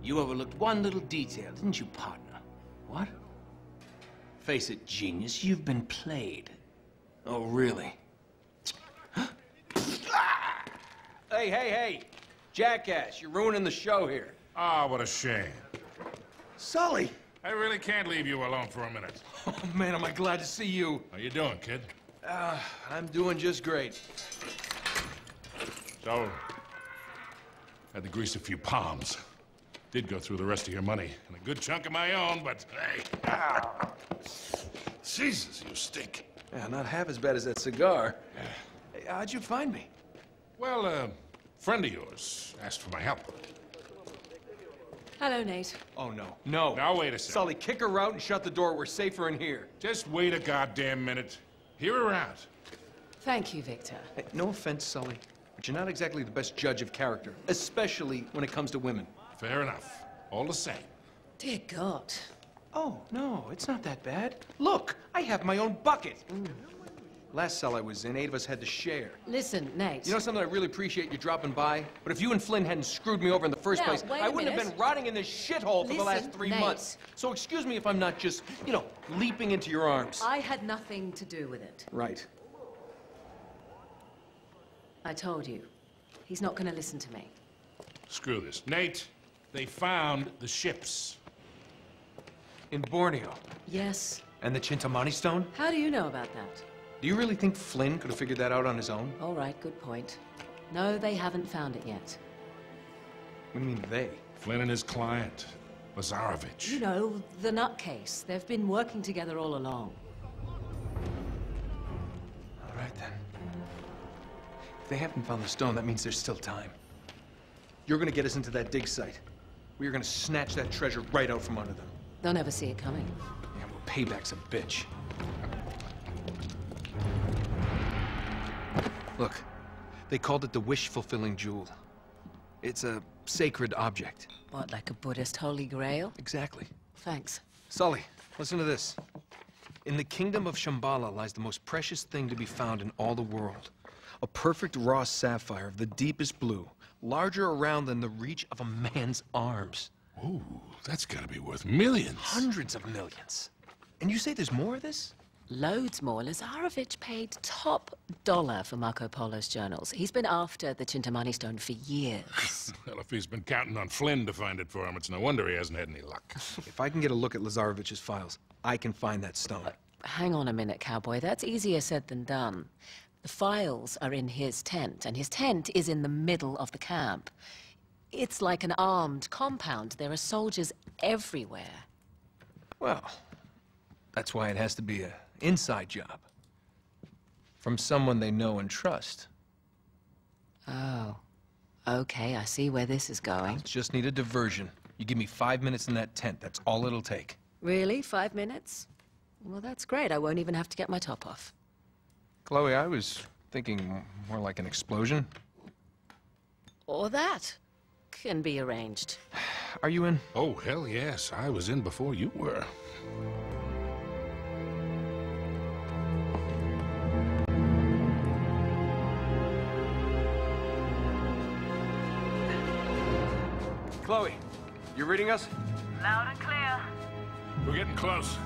You overlooked one little detail, didn't you, partner? What? Face it, genius, you've been played. Oh, really? Hey! Jackass, you're ruining the show here. Ah, what a shame. Sully! I really can't leave you alone for a minute. Oh, man, am I glad to see you. How you doing, kid? I'm doing just great. So, had to grease a few palms. Did go through the rest of your money, and a good chunk of my own, but hey. Jesus, you stink. Yeah, not half as bad as that cigar. Hey, how'd you find me? Well, a friend of yours asked for my help. Hello, Nate. Oh, no. No. Now, wait a second. Sully, kick her out and shut the door. We're safer in here. Just wait a goddamn minute. Hear her out. Thank you, Victor. Hey, no offense, Sully, but you're not exactly the best judge of character, especially when it comes to women. Fair enough. All the same. Dear God. Oh, no, it's not that bad. Look, I have my own bucket. Last cell I was in, 8 of us had to share. Listen, Nate. You know something? I really appreciate you dropping by, but if you and Flynn hadn't screwed me over in the first place, wait a I wouldn't have minute. been rotting in this shithole for the last 3 Nate. months. So excuse me if I'm not just, you know, leaping into your arms. I had nothing to do with it. Right. I told you. He's not going to listen to me. Screw this. Nate, they found the ships. In Borneo. Yes. And the Chintamani stone? How do you know about that? Do you really think Flynn could have figured that out on his own? All right, good point. No, they haven't found it yet. What do you mean, they? Flynn and his client, Lazarovich. You know, the nutcase. They've been working together all along. All right, then. If they haven't found the stone, that means there's still time. You're gonna get us into that dig site. We are gonna snatch that treasure right out from under them. They'll never see it coming. Yeah, well, Payback's a bitch. Look, they called it the wish-fulfilling jewel. It's a sacred object. What, like a Buddhist holy grail? Exactly. Thanks. Sully, listen to this. In the kingdom of Shambhala lies the most precious thing to be found in all the world. A perfect raw sapphire of the deepest blue, larger around than the reach of a man's arms. Ooh, that's gotta be worth millions. Hundreds of millions. And you say there's more of this? Loads more. Lazarovich paid top dollar for Marco Polo's journals. He's been after the Chintamani stone for years. Well, if he's been counting on Flynn to find it for him, it's no wonder he hasn't had any luck. If I can get a look at Lazarovich's files, I can find that stone. Hang on a minute, cowboy. That's easier said than done. The files are in his tent, and his tent is in the middle of the camp. It's like an armed compound. There are soldiers everywhere. Well, that's why it has to be an inside job. From someone they know and trust. Oh. Okay, I see where this is going. Just need a diversion. You give me 5 minutes in that tent, that's all it'll take. Really? 5 minutes? Well, that's great. I won't even have to get my top off. Chloe, I was thinking more like an explosion. Or that can be arranged. Are you in? Oh, hell yes. I was in before you were. Chloe, you reading us? Loud and clear. We're getting close.